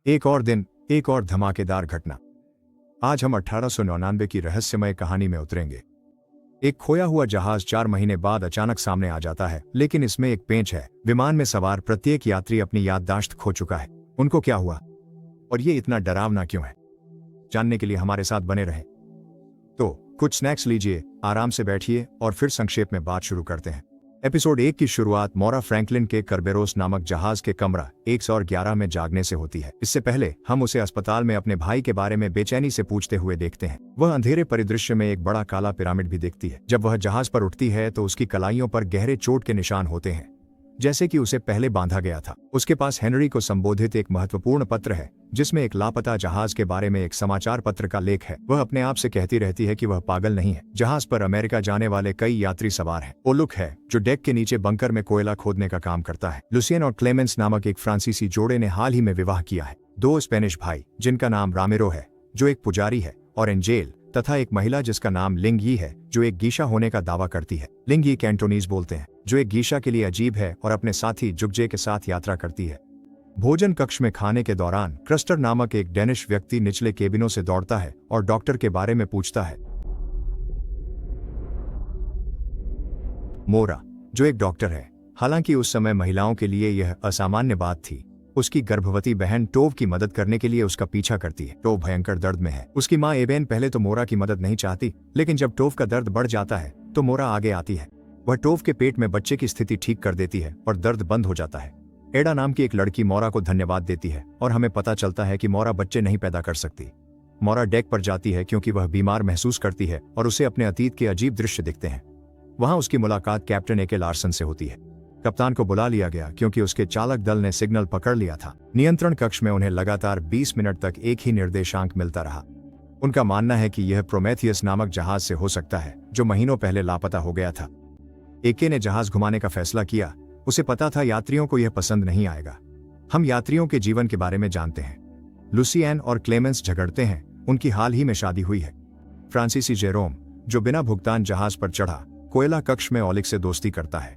एक और दिन, एक और धमाकेदार घटना। आज हम 1899 की रहस्यमय कहानी में उतरेंगे। एक खोया हुआ जहाज 4 महीने बाद अचानक सामने आ जाता है, लेकिन इसमें एक पेंच है। विमान में सवार प्रत्येक यात्री अपनी याददाश्त खो चुका है। उनको क्या हुआ और ये इतना डरावना क्यों है, जानने के लिए हमारे साथ बने रहें। तो कुछ स्नैक्स लीजिए, आराम से बैठिए और फिर संक्षेप में बात शुरू करते हैं। एपिसोड 1 की शुरुआत मोरा फ्रैंकलिन के करबेरोस नामक जहाज के कमरा 111 में जागने से होती है। इससे पहले हम उसे अस्पताल में अपने भाई के बारे में बेचैनी से पूछते हुए देखते हैं। वह अंधेरे परिदृश्य में एक बड़ा काला पिरामिड भी देखती है। जब वह जहाज पर उठती है तो उसकी कलाइयों पर गहरे चोट के निशान होते हैं, जैसे कि उसे पहले बांधा गया था। उसके पास हेनरी को संबोधित एक महत्वपूर्ण पत्र है, जिसमें एक लापता जहाज के बारे में एक समाचार पत्र का लेख है। वह अपने आप से कहती रहती है कि वह पागल नहीं है। जहाज पर अमेरिका जाने वाले कई यात्री सवार हैं। ओलुक है, जो डेक के नीचे बंकर में कोयला खोदने का काम करता है। लुसियन और क्लेमेंस नामक एक फ्रांसीसी जोड़े ने हाल ही में विवाह किया है। 2 स्पेनिश भाई, जिनका नाम रामेरो है, जो एक पुजारी है, और एंजेल, तथा एक महिला जिसका नाम लिंग यी है, जो एक गीशा होने का दावा करती है। लिंग यी कैंटोनीज बोलते हैं, जो एक गीशा के लिए अजीब है, और अपने साथी जुगजे के साथ यात्रा करती है। भोजन कक्ष में खाने के दौरान क्रस्टर नामक एक डेनिश व्यक्ति निचले केबिनों से दौड़ता है और डॉक्टर के बारे में पूछता है। मोरा, जो एक डॉक्टर है, हालांकि उस समय महिलाओं के लिए यह असामान्य बात थी, उसकी गर्भवती बहन टोव की मदद करने के लिए उसका पीछा करती है। टोव भयंकर दर्द में है। उसकी माँ एबेन पहले तो मोरा की मदद नहीं चाहती, लेकिन जब टोव का दर्द बढ़ जाता है तो मोरा आगे आती है। वह टोव के पेट में बच्चे की स्थिति ठीक कर देती है और दर्द बंद हो जाता है। एडा नाम की एक लड़की मोरा को धन्यवाद देती है और हमें पता चलता है कि मोरा बच्चे नहीं पैदा कर सकती। मोरा डेक पर जाती है क्योंकि वह बीमार महसूस करती है और उसे अपने अतीत के अजीब दृश्य दिखते हैं। वहां उसकी मुलाकात कैप्टन एके लार्सन से होती है। कप्तान को बुला लिया गया क्योंकि उसके चालक दल ने सिग्नल पकड़ लिया था। नियंत्रण कक्ष में उन्हें लगातार 20 मिनट तक एक ही निर्देशांक मिलता रहा। उनका मानना है कि यह प्रोमेथियस नामक जहाज से हो सकता है, जो महीनों पहले लापता हो गया था। एके ने जहाज घुमाने का फैसला किया। उसे पता था यात्रियों को यह पसंद नहीं आएगा। हम यात्रियों के जीवन के बारे में जानते हैं। लुसियन और क्लेमेंस झगड़ते हैं। उनकी हाल ही में शादी हुई है। फ्रांसीसी जेरोम, जो बिना भुगतान जहाज पर चढ़ा, कोयला कक्ष में ओलिक से दोस्ती करता है।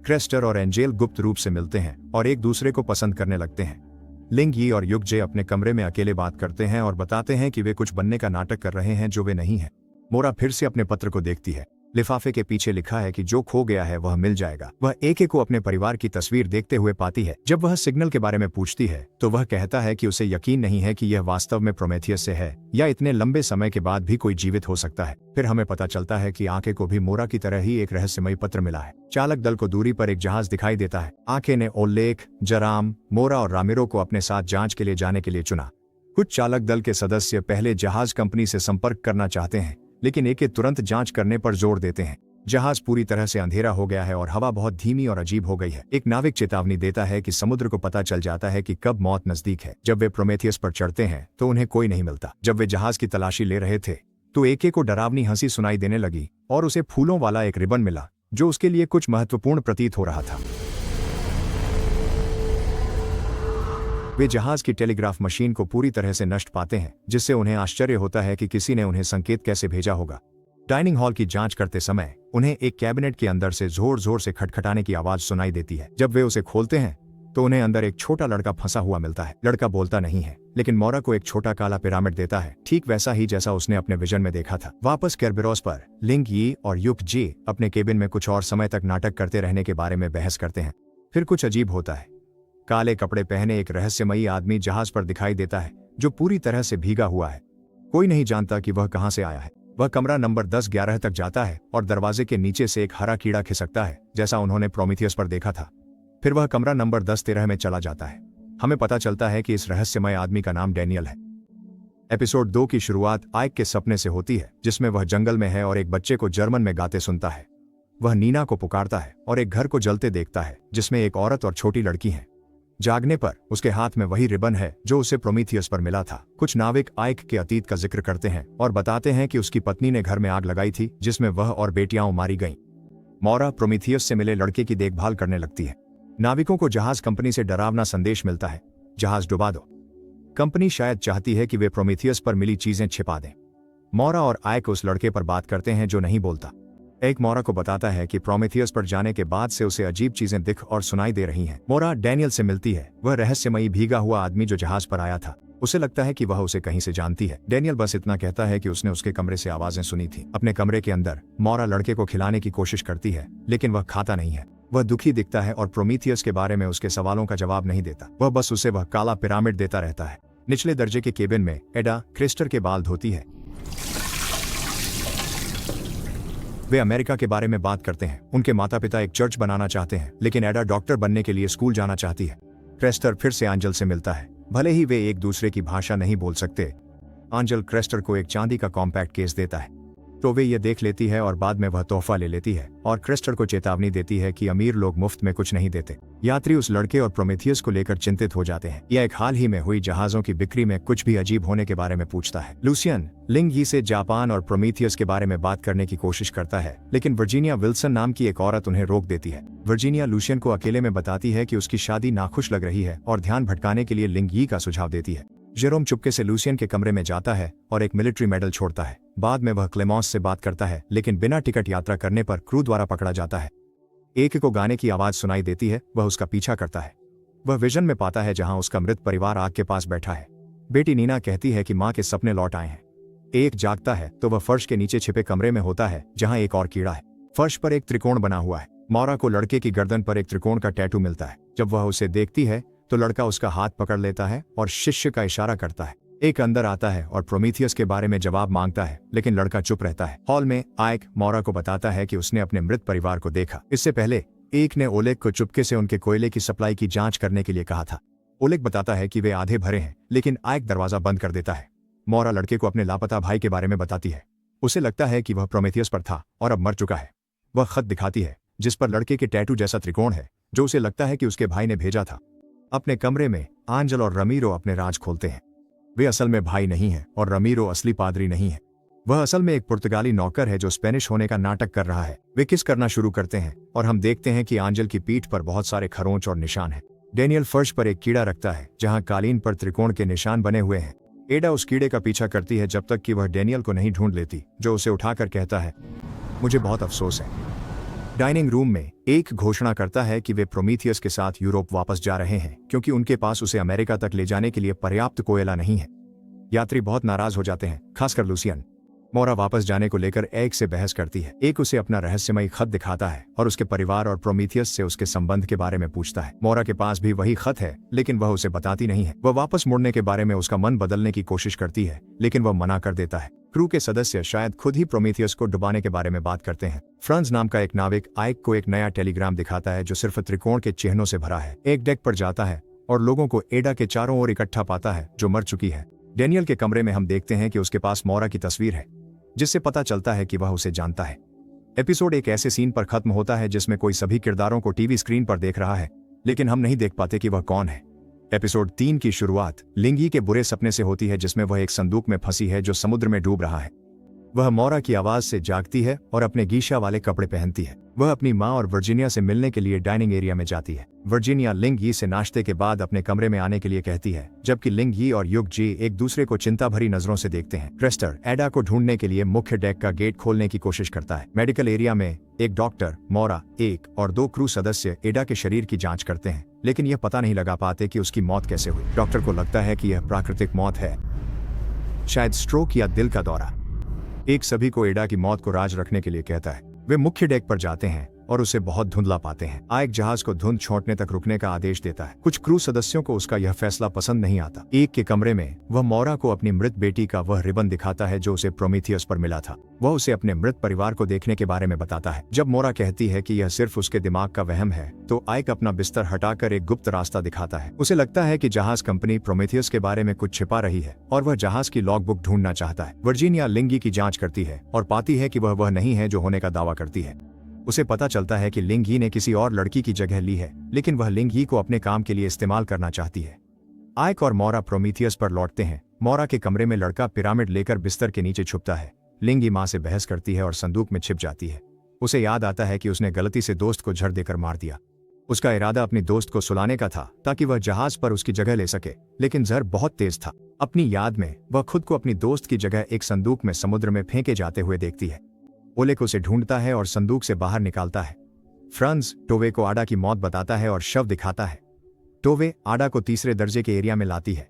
क्रेस्टर और एंजेल गुप्त रूप से मिलते हैं और एक दूसरे को पसंद करने लगते हैं। लिंग यी और युगजे अपने कमरे में अकेले बात करते हैं और बताते हैं कि वे कुछ बनने का नाटक कर रहे हैं जो वे नहीं हैं। मोरा फिर से अपने पत्र को देखती है। लिफाफे के पीछे लिखा है कि जो खो गया है वह मिल जाएगा। वह एके को अपने परिवार की तस्वीर देखते हुए पाती है। जब वह सिग्नल के बारे में पूछती है तो वह कहता है कि उसे यकीन नहीं है कि यह वास्तव में प्रोमेथियस से है, या इतने लंबे समय के बाद भी कोई जीवित हो सकता है। फिर हमें पता चलता है कि आंखे को भी मोरा की तरह ही एक रहस्यमयी पत्र मिला है। चालक दल को दूरी पर एक जहाज दिखाई देता है। आंखे ने ओलेक, जराम, मोरा और रामेरो को अपने साथ जांच के लिए जाने के लिए चुना। कुछ चालक दल के सदस्य पहले जहाज कंपनी से संपर्क करना चाहते हैं, लेकिन एके तुरंत जांच करने पर जोर देते हैं। जहाज पूरी तरह से अंधेरा हो गया है और हवा बहुत धीमी और अजीब हो गई है। एक नाविक चेतावनी देता है कि समुद्र को पता चल जाता है कि कब मौत नजदीक है। जब वे प्रोमेथियस पर चढ़ते हैं तो उन्हें कोई नहीं मिलता। जब वे जहाज की तलाशी ले रहे थे तो एके को डरावनी हंसी सुनाई देने लगी और उसे फूलों वाला एक रिबन मिला, जो उसके लिए कुछ महत्वपूर्ण प्रतीत हो रहा था। वे जहाज की टेलीग्राफ मशीन को पूरी तरह से नष्ट पाते हैं, जिससे उन्हें आश्चर्य होता है कि किसी ने उन्हें संकेत कैसे भेजा होगा। डाइनिंग हॉल की जांच करते समय उन्हें एक कैबिनेट के अंदर से जोर जोर से खटखटाने की आवाज सुनाई देती है। जब वे उसे खोलते हैं तो उन्हें अंदर एक छोटा लड़का फंसा हुआ मिलता है। लड़का बोलता नहीं है, लेकिन मोरा को एक छोटा काला पिरामिड देता है, ठीक वैसा ही जैसा उसने अपने विजन में देखा था। वापस केरबेरोस पर लिंग यी और युगजे अपने केबिन में कुछ और समय तक नाटक करते रहने के बारे में बहस करते हैं। फिर कुछ अजीब होता है। काले कपड़े पहने एक रहस्यमयी आदमी जहाज पर दिखाई देता है, जो पूरी तरह से भीगा हुआ है। कोई नहीं जानता कि वह कहां से आया है। वह कमरा नंबर 10-11 तक जाता है और दरवाजे के नीचे से एक हरा कीड़ा खिसकता है, जैसा उन्होंने प्रोमेथियस पर देखा था। फिर वह कमरा नंबर 10-13 में चला जाता है। हमें पता चलता है कि इस रहस्यमय आदमी का नाम डैनियल है। एपिसोड 2 की शुरुआत आइक के सपने से होती है, जिसमें वह जंगल में है और एक बच्चे को जर्मन में गाते सुनता है। वह नीना को पुकारता है और एक घर को जलते देखता है, जिसमें एक औरत और छोटी लड़की है। जागने पर उसके हाथ में वही रिबन है जो उसे प्रोमेथियस पर मिला था। कुछ नाविक आइक के अतीत का जिक्र करते हैं और बताते हैं कि उसकी पत्नी ने घर में आग लगाई थी, जिसमें वह और बेटियां मारी गईं। मोरा प्रोमेथियस से मिले लड़के की देखभाल करने लगती है। नाविकों को जहाज कंपनी से डरावना संदेश मिलता है, जहाज डुबा दो। कंपनी शायद चाहती है कि वे प्रोमेथियस पर मिली चीजें छिपा दें। मोरा और आइक उस लड़के पर बात करते हैं जो नहीं बोलता। एक मोरा को बताता है कि प्रोमेथियस पर जाने के बाद से उसे अजीब चीजें दिख और सुनाई दे रही हैं। मोरा डैनियल से मिलती है, वह रहस्यमयी भीगा हुआ आदमी जो जहाज पर आया था। उसे लगता है कि वह उसे कहीं से जानती है। डैनियल बस इतना कहता है कि उसने उसके कमरे से आवाजें सुनी थी। अपने कमरे के अंदर मोरा लड़के को खिलाने की कोशिश करती है, लेकिन वह खाता नहीं है। वह दुखी दिखता है और प्रोमीथियस के बारे में उसके सवालों का जवाब नहीं देता। वह बस उसे वह काला पिरामिड देता रहता है। निचले दर्जे के केबिन में एडा क्रेस्टर के बाल धोती है। वे अमेरिका के बारे में बात करते हैं। उनके माता पिता एक चर्च बनाना चाहते हैं, लेकिन एडा डॉक्टर बनने के लिए स्कूल जाना चाहती है। क्रेस्टर फिर से एंजल से मिलता है, भले ही वे एक दूसरे की भाषा नहीं बोल सकते। एंजल क्रेस्टर को एक चांदी का कॉम्पैक्ट केस देता है, तो वे ये देख लेती है और बाद में वह तोहफा ले लेती है और क्रेस्टर को चेतावनी देती है कि अमीर लोग मुफ्त में कुछ नहीं देते। यात्री उस लड़के और प्रोमेथियस को लेकर चिंतित हो जाते हैं। यह एक हाल ही में हुई जहाजों की बिक्री में कुछ भी अजीब होने के बारे में पूछता है। लूसियन लिंग यी से जापान और प्रोमेथियस के बारे में बात करने की कोशिश करता है, लेकिन वर्जीनिया विल्सन नाम की एक औरत उन्हें रोक देती है। वर्जीनिया लूसियन को अकेले में बताती है कि उसकी शादी नाखुश लग रही है और ध्यान भटकाने के लिए लिंग यी का सुझाव देती है। जेरोम चुपके से लूसियन के कमरे में जाता है और एक मिलिट्री मेडल छोड़ता है। बाद में वह क्लेमॉस से बात करता है, लेकिन बिना टिकट यात्रा करने पर क्रू द्वारा पकड़ा जाता है। एक को गाने की आवाज सुनाई देती है, वह उसका पीछा करता है। वह विजन में पाता है जहां उसका मृत परिवार आग के पास बैठा है। बेटी नीना कहती है कि मां के सपने लौट आए हैं। एक जागता है तो वह फर्श के नीचे छिपे कमरे में होता है जहां एक और कीड़ा है। फर्श पर एक त्रिकोण बना हुआ है। मोरा को लड़के की गर्दन पर एक त्रिकोण का टैटू मिलता है। जब वह उसे देखती है तो लड़का उसका हाथ पकड़ लेता है और शिष्य का इशारा करता है। एक अंदर आता है और प्रोमीथियस के बारे में जवाब मांगता है, लेकिन लड़का चुप रहता है। हॉल में आइक मोरा को बताता है कि उसने अपने मृत परिवार को देखा। इससे पहले एक ने ओलेग को चुपके से उनके कोयले की सप्लाई की जांच करने के लिए कहा था। ओलेग बताता है कि वे आधे भरे हैं, लेकिन आइक दरवाजा बंद कर देता है। मोरा लड़के को अपने लापता भाई के बारे में बताती है। उसे लगता है कि वह प्रोमेथियस पर था और अब मर चुका है। वह खत दिखाती है जिस पर लड़के के टैटू जैसा त्रिकोण है, जो उसे लगता है कि उसके भाई ने भेजा था। अपने कमरे में एंजल और रमीरो अपने राज खोलते हैं। वे असल में भाई नहीं हैं और रमीरो असली पादरी नहीं है। वह असल में एक पुर्तगाली नौकर है जो स्पेनिश होने का नाटक कर रहा है। वे किस करना शुरू करते हैं और हम देखते हैं कि एंजल की पीठ पर बहुत सारे खरोंच और निशान हैं। डैनियल फर्श पर एक कीड़ा रखता है जहां कालीन पर त्रिकोण के निशान बने हुए हैं। एडा उस कीड़े का पीछा करती है जब तक कि वह डैनियल को नहीं ढूंढ लेती, जो उसे उठाकर कहता है, मुझे बहुत अफसोस है। डाइनिंग रूम में एक घोषणा करता है कि वे प्रोमीथियस के साथ यूरोप वापस जा रहे हैं क्योंकि उनके पास उसे अमेरिका तक ले जाने के लिए पर्याप्त कोयला नहीं है। यात्री बहुत नाराज हो जाते हैं, खासकर लूसियन। मोरा वापस जाने को लेकर एक से बहस करती है। एक उसे अपना रहस्यमयी खत दिखाता है और उसके परिवार और प्रोमीथियस से उसके संबंध के बारे में पूछता है। मोरा के पास भी वही खत है, लेकिन वह उसे बताती नहीं है। वह वापस मुड़ने के बारे में उसका मन बदलने की कोशिश करती है, लेकिन वह मना कर देता है। क्रू के सदस्य शायद खुद ही प्रोमीथियस को डुबाने के बारे में बात करते हैं। फ्रांस नाम का एक नाविक आइक को एक नया टेलीग्राम दिखाता है जो सिर्फ त्रिकोण के चिन्हों से भरा है। एक डेक पर जाता है और लोगों को एडा के चारों ओर इकट्ठा पाता है जो मर चुकी है। डैनियल के कमरे में हम देखते हैं कि उसके पास मोरा की तस्वीर है, जिससे पता चलता है कि वह उसे जानता है। एपिसोड एक ऐसे सीन पर खत्म होता है जिसमें कोई सभी किरदारों को टीवी स्क्रीन पर देख रहा है, लेकिन हम नहीं देख पाते कि वह कौन है। एपिसोड 3 की शुरुआत लिंगी के बुरे सपने से होती है जिसमें वह एक संदूक में फंसी है जो समुद्र में डूब रहा है। वह मोरा की आवाज से जागती है और अपने गीशा वाले कपड़े पहनती है। वह अपनी माँ और वर्जीनिया से मिलने के लिए डाइनिंग एरिया में जाती है। वर्जीनिया लिंग यी से नाश्ते के बाद अपने कमरे में आने के लिए कहती है, जबकि लिंग यी और युग जी एक दूसरे को चिंता भरी नजरों से देखते हैं। क्रेस्टर एडा को ढूंढने के लिए मुख्य डेक का गेट खोलने की कोशिश करता है। मेडिकल एरिया में एक डॉक्टर, मोरा, एक और 2 क्रू सदस्य एडा के शरीर की जांच करते हैं, लेकिन यह पता नहीं लगा पाते कि उसकी मौत कैसे हुई। डॉक्टर को लगता है कि यह प्राकृतिक मौत है, शायद स्ट्रोक या दिल का दौरा। एक सभी को एडा की मौत को राज रखने के लिए कहता है। वे मुख्य डेक पर जाते हैं और उसे बहुत धुंधला पाते हैं। आइक जहाज को धुंध छोड़ने तक रुकने का आदेश देता है। कुछ क्रू सदस्यों को उसका यह फैसला पसंद नहीं आता। एक के कमरे में वह मोरा को अपनी मृत बेटी का वह रिबन दिखाता है जो उसे प्रोमीथियस पर मिला था। वह उसे अपने मृत परिवार को देखने के बारे में बताता है। जब मोरा कहती है कि यह सिर्फ उसके दिमाग का वहम है, तो आइक अपना बिस्तर हटाकर एक गुप्त रास्ता दिखाता है। उसे लगता है कि जहाज कंपनी प्रोमीथियस के बारे में कुछ छिपा रही है और वह जहाज की लॉग बुक ढूंढना चाहता है। वर्जीनिया लिंगी की जांच करती है और पाती है कि वह नहीं है जो होने का दावा करती है। उसे पता चलता है कि लिंग यी ने किसी और लड़की की जगह ली है, लेकिन वह लिंग यी को अपने काम के लिए इस्तेमाल करना चाहती है। आइक और मोरा प्रोमीथियस पर लौटते हैं। मोरा के कमरे में लड़का पिरामिड लेकर बिस्तर के नीचे छुपता है। लिंग यी मां से बहस करती है और संदूक में छिप जाती है। उसे याद आता है कि उसने गलती से दोस्त को झड़ देकर मार दिया। उसका इरादा अपनी दोस्त को सुलाने का था ताकि वह जहाज पर उसकी जगह ले सके, लेकिन जहर बहुत तेज था। अपनी याद में वह खुद को अपनी दोस्त की जगह एक संदूक में समुद्र में फेंके जाते हुए देखती है। ओलेक उसे ढूंढता है और संदूक से बाहर निकालता है। फ्रांज टोवे को आडा की मौत बताता है और शव दिखाता है। टोवे आडा को तीसरे दर्जे के एरिया में लाती है।